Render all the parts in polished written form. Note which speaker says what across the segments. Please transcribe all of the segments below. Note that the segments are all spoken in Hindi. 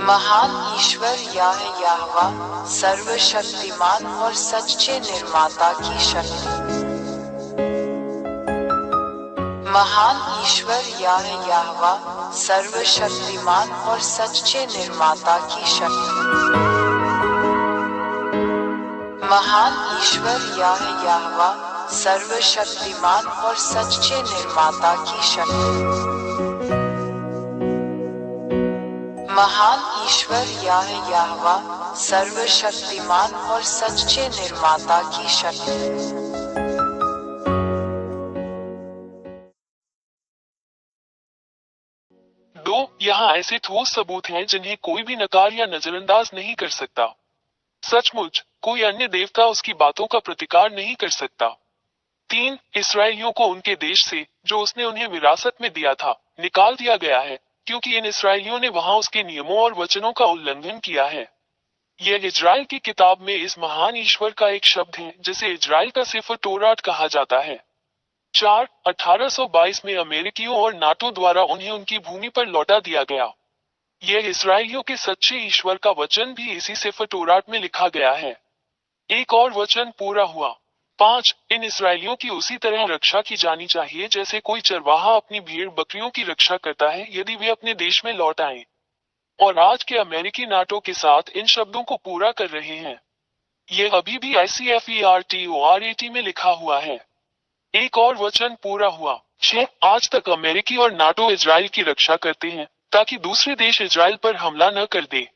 Speaker 1: महान ईश्वर याहवा सर्वशक्तिमान और सच्चे निर्माता की शक्ति। महान ईश्वर याहवा सर्वशक्तिमान और सच्चे निर्माता की शक्ति। महान ईश्वर याहवा सर्वशक्तिमान और सच्चे निर्माता की शक्ति। महान ईश्वर याहवा सर्वशक्तिमान और सच्चे निर्माता की शक्ति।
Speaker 2: यहाँ ऐसे ठोस सबूत हैं जिन्हें कोई भी नकार या नजरअंदाज नहीं कर सकता। सचमुच कोई अन्य देवता उसकी बातों का प्रतिकार नहीं कर सकता। 3. इसराइलियों को उनके देश से, जो उसने उन्हें विरासत में दिया था, निकाल दिया गया है, क्योंकि इन इसराइलियों ने वहां उसके नियमों और वचनों का उल्लंघन किया है। यह इजराइल की किताब में इस महान ईश्वर का एक शब्द है जिसे इजराइल का सिफर तोरात कहा जाता है। 4. 1822 में अमेरिकियों और नाटो द्वारा उन्हें उनकी भूमि पर लौटा दिया गया। यह इसराइलियों के सच्चे ईश्वर का वचन भी इसी सिफर तोरात में लिखा गया है। एक और वचन पूरा हुआ। 5. इन इसराइलियों की उसी तरह रक्षा की जानी चाहिए जैसे कोई चरवाहा अपनी भेड़ बकरियों की रक्षा करता है यदि वे अपने देश में लौट आएं। और आज के अमेरिकी नाटो के साथ इन शब्दों को पूरा कर रहे हैं। यह अभी भी ICFERTORAT में लिखा हुआ है। एक और वचन पूरा हुआ। 6. आज तक अमेरिकी और नाटो इजराइल की रक्षा करते हैं ताकि दूसरे देश इजराइल पर हमला न कर दे।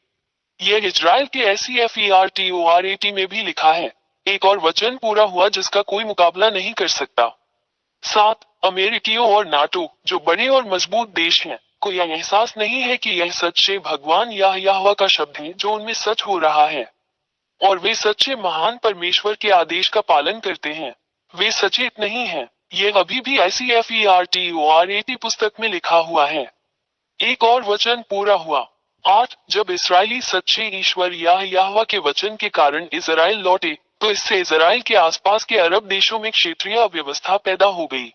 Speaker 2: यह इजराइल के ICFERTORAT में भी लिखा है। एक और वचन पूरा हुआ जिसका कोई मुकाबला नहीं कर सकता। 7. अमेरिकियों और नाटो, जो बड़े और मजबूत देश हैं, को यह एहसास नहीं है कि यह सच्चे भगवान याहवा का शब्द है जो उनमें सच हो रहा है, और वे सच्चे महान परमेश्वर के आदेश का पालन करते हैं। वे सचेत नहीं हैं। यह अभी भी ICFERTORAT पुस्तक में लिखा हुआ है। एक और वचन पूरा हुआ। 8. जब इसराइली सच्चे ईश्वर याहवा के वचन के कारण इजराइल लौटे, तो इससे इजराइल के आसपास के अरब देशों में क्षेत्रीय अव्यवस्था पैदा हो गई।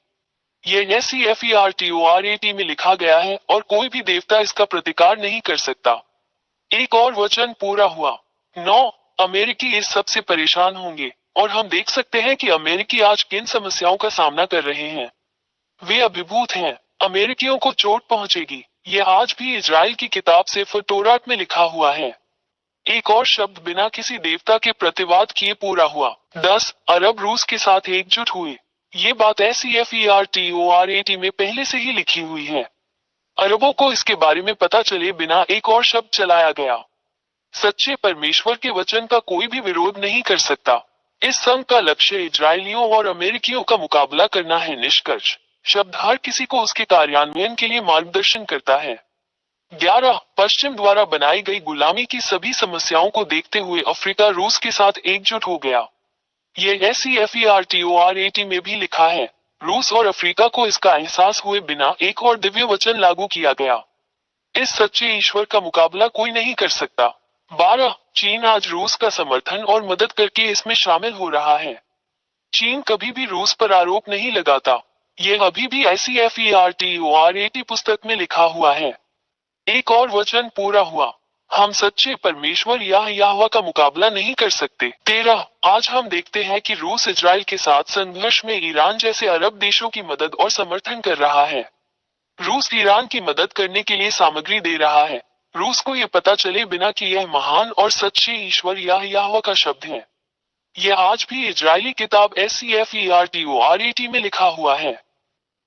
Speaker 2: यह ICFERTORAT में लिखा गया है और कोई भी देवता इसका प्रतिकार नहीं कर सकता। एक और वचन पूरा हुआ। 9. अमेरिकी इस सब से परेशान होंगे, और हम देख सकते हैं कि अमेरिकी आज किन समस्याओं का सामना कर रहे हैं। वे अभिभूत हैं। अमेरिकियों को चोट पहुंचेगी। यह आज भी इजराइल की किताब सिफर तोरात में लिखा हुआ है। एक और शब्द बिना किसी देवता के प्रतिवाद किए पूरा हुआ। 10. अरब रूस के साथ एकजुट हुए। ये बात ICFERTORAT में पहले से ही लिखी हुई है। अरबों को इसके बारे में पता चले बिना एक और शब्द चलाया गया। सच्चे परमेश्वर के वचन का कोई भी विरोध नहीं कर सकता। इस संघ का लक्ष्य इजरायलियों और अमेरिकियों का मुकाबला करना है। निष्कर्ष शब्द हर किसी को उसके कार्यान्वयन के लिए मार्गदर्शन करता है। 11. पश्चिम द्वारा बनाई गई गुलामी की सभी समस्याओं को देखते हुए अफ्रीका रूस के साथ एकजुट हो गया। यह ICFERTORAT में भी लिखा है। रूस और अफ्रीका को इसका एहसास हुए बिना एक और दिव्य वचन लागू किया गया। इस सच्चे ईश्वर का मुकाबला कोई नहीं कर सकता। 12. चीन आज रूस का समर्थन और मदद करके इसमें शामिल हो रहा है। चीन कभी भी रूस पर आरोप नहीं लगाता। यह अभी भी ICFERTORAT पुस्तक में लिखा हुआ है। एक और वचन पूरा हुआ। हम सच्चे परमेश्वर याहवा का मुकाबला नहीं कर सकते। 13. आज हम देखते हैं कि रूस इजराइल के साथ संघर्ष में ईरान जैसे अरब देशों की मदद और समर्थन कर रहा है। रूस ईरान की मदद करने के लिए सामग्री दे रहा है। रूस को यह पता चले बिना कि यह महान और सच्चे ईश्वर याहवा का शब्द है। यह आज भी इजरायली किताब ICFERTORAT में लिखा हुआ है।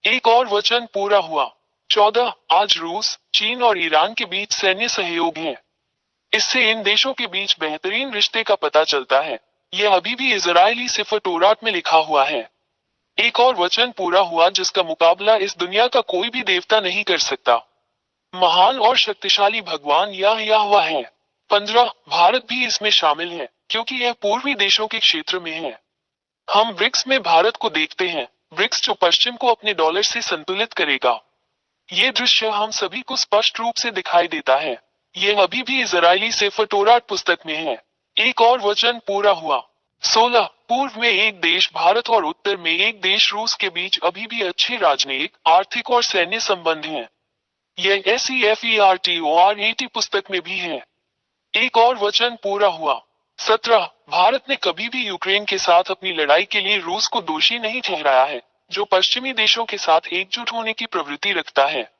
Speaker 2: एक और वचन पूरा हुआ। 14. आज रूस, चीन और ईरान के बीच सैन्य सहयोग है। इससे इन देशों के बीच बेहतरीन रिश्ते का पता चलता है। यह अभी भी इजरायली सिफर तोरात में लिखा हुआ है। एक और वचन पूरा हुआ जिसका मुकाबला इस दुनिया का कोई भी देवता नहीं कर सकता। महान और शक्तिशाली भगवान याहवा है। 15. भारत भी इसमें शामिल है क्योंकि यह पूर्वी देशों के क्षेत्र में है। हम ब्रिक्स में भारत को देखते हैं। ब्रिक्स जो पश्चिम को अपने डॉलर से संतुलित करेगा। ये दृश्य हम सभी को स्पष्ट रूप से दिखाई देता है। यह अभी भी इजरायली सिफर तोरात पुस्तक में है। एक और वचन पूरा हुआ। 16. पूर्व में एक देश भारत और उत्तर में एक देश रूस के बीच अभी भी अच्छे राजनीतिक, आर्थिक और सैन्य संबंध हैं। यह SEFERTORAT पुस्तक में भी है। एक और वचन पूरा हुआ। 17 भारत ने कभी भी यूक्रेन के साथ अपनी लड़ाई के लिए रूस को दोषी नहीं ठहराया है, जो पश्चिमी देशों के साथ एकजुट होने की प्रवृत्ति रखता है।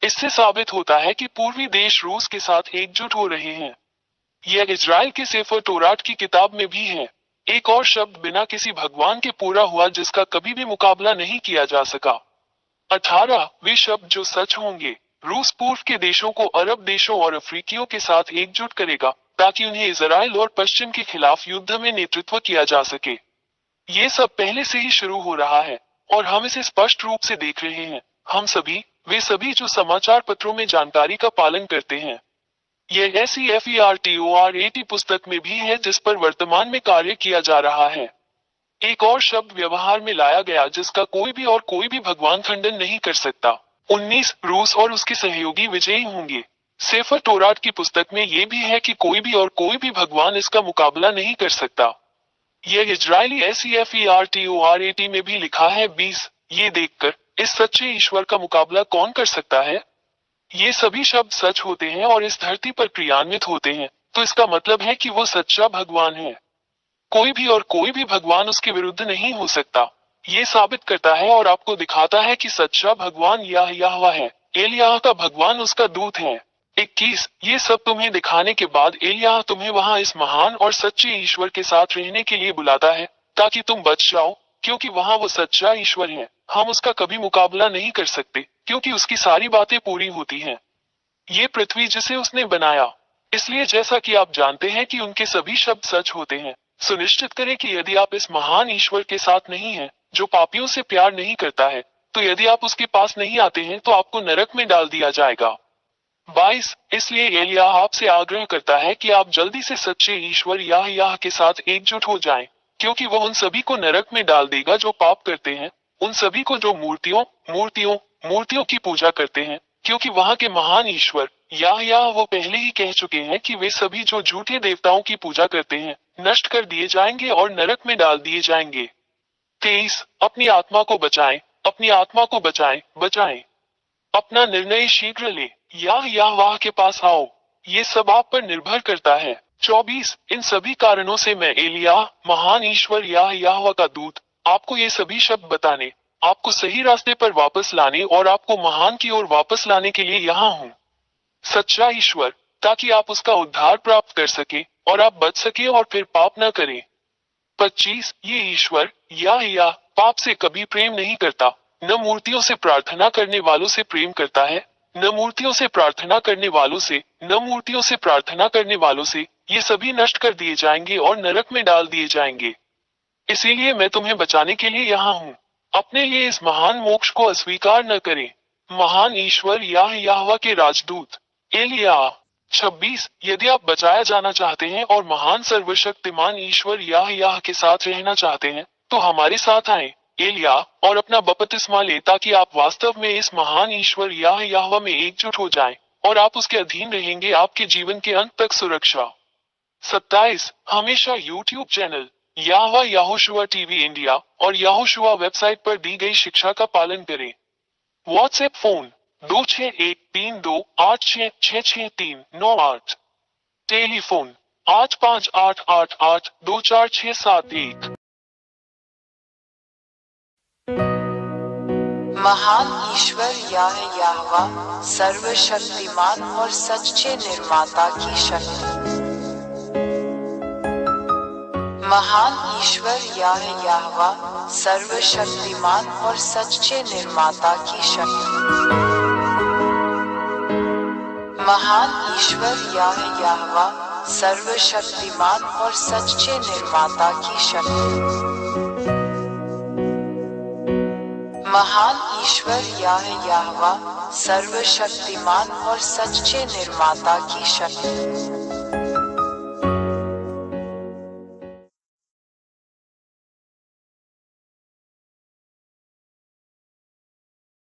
Speaker 2: इससे साबित होता है कि पूर्वी देश रूस के साथ एकजुट हो रहे हैं। यह इजराइल के सेफर तोरात की किताब में भी है। एक और शब्द बिना किसी भगवान के पूरा हुआ जिसका कभी भी मुकाबला नहीं किया जा सका। 18 वे शब्द जो सच होंगे। रूस पूर्व के देशों को अरब देशों और अफ्रीकियों के साथ एकजुट करेगा ताकि उन्हें इजराइल और पश्चिम के खिलाफ युद्ध में नेतृत्व किया जा सके। ये सब पहले से ही शुरू हो रहा है और हम इसे स्पष्ट रूप से देख रहे हैं। हम सभी, वे सभी जो समाचार पत्रों में जानकारी का पालन करते हैं। यह SEFERTORAT पुस्तक में भी है जिस पर वर्तमान में कार्य किया जा रहा है। एक और शब्द व्यवहार में लाया गया जिसका कोई भी भगवान खंडन नहीं कर सकता। 19 रूस और उसके सहयोगी विजयी होंगे। सेफर तोरात की पुस्तक में यह भी है कि कोई भी भगवान इसका मुकाबला नहीं कर सकता। यह इजरायली SEFERTORAT में भी लिखा है। 20 ये देखकर इस सच्चे ईश्वर का मुकाबला कौन कर सकता है। ये सभी शब्द सच होते हैं और इस धरती पर क्रियान्वित होते हैं, तो इसका मतलब है कि वो सच्चा भगवान है। कोई भी भगवान उसके विरुद्ध नहीं हो सकता। ये साबित करता है और आपको दिखाता है कि सच्चा भगवान यहोवा है। एलियाह का भगवान उसका दूत है। 21 ये सब तुम्हें दिखाने के बाद एलियाह तुम्हें वहां इस महान और सच्चे ईश्वर के साथ रहने के लिए बुलाता है ताकि तुम बच जाओ, क्योंकि वहां वो सच्चा ईश्वर है। हम उसका कभी मुकाबला नहीं कर सकते क्योंकि उसकी सारी बातें पूरी होती हैं। ये पृथ्वी जिसे उसने बनाया। इसलिए जैसा कि आप जानते हैं कि उनके सभी शब्द सच होते हैं, सुनिश्चित करें कि यदि आप इस महान ईश्वर के साथ नहीं हैं, जो पापियों से प्यार नहीं करता है, तो यदि आप उसके पास नहीं आते हैं तो आपको नरक में डाल दिया जाएगा। 22 इसलिए एलियाह आपसे आग्रह करता है कि आप जल्दी से सच्चे ईश्वर यहोवा के साथ एकजुट हो जाएं, क्योंकि वह उन सभी को नरक में डाल देगा जो पाप करते हैं, उन सभी को जो मूर्तियों की पूजा करते हैं, क्योंकि वहां के महान ईश्वर यहोवा वो पहले ही कह चुके हैं कि वे सभी जो झूठे देवताओं की पूजा करते हैं नष्ट कर दिए जाएंगे और नरक में डाल दिए जाएंगे। 23 अपनी आत्मा को बचाएं। अपना निर्णय शीघ्र ले, यहोवा के पास आओ। ये सब आप पर निर्भर करता है। 24 इन सभी कारणों से मैं एलियाह, महान ईश्वर यहोवा का दूत, आपको ये सभी शब्द बताने, आपको सही रास्ते पर वापस लाने और आपको महान की ओर वापस लाने के लिए यहाँ हूँ। सच्चा ईश्वर, ताकि आप उसका उद्धार प्राप्त कर सके और आप बच सके और फिर पाप न करें। 25 ये ईश्वर यहोवा पाप से कभी प्रेम नहीं करता, न मूर्तियों से प्रार्थना करने वालों से प्रेम करता है, न मूर्तियों से प्रार्थना करने वालों से, ये सभी नष्ट कर दिए जाएंगे और नरक में डाल दिए जाएंगे। इसीलिए मैं तुम्हें बचाने के लिए यहाँ हूँ। अपने लिए इस महान मोक्ष को अस्वीकार न करें। महान ईश्वर यहोवा के राजदूत एलियाह। 26 यदि आप बचाया जाना चाहते हैं और महान सर्वशक्तिमान ईश्वर यहोवा के साथ रहना चाहते हैं, तो हमारे साथ आए एलियाह और अपना बपतिस्मा ले, ताकि आप वास्तव में इस महान ईश्वर यहोवा में एकजुट हो जाएं और आप उसके अधीन रहेंगे आपके जीवन के अंत तक सुरक्षा। 27 हमेशा YouTube channel Yehoshua TV India और यहोशुआ वेबसाइट पर दी गई शिक्षा का पालन करें। WhatsApp phone 261328666398। टेलीफोन 8588824671।
Speaker 1: महान ईश्वर यहोवा सर्वशक्तिमान और सच्चे निर्माता की शक्ति। महान ईश्वर यहोवा सर्वशक्तिमान और सच्चे निर्माता की शक्ति। महान ईश्वर यहोवा सर्वशक्तिमान और सच्चे निर्माता की शक्ति। महान ईश्वर यहोवा सर्वशक्तिमान और सच्चे निर्माता की शक्ति।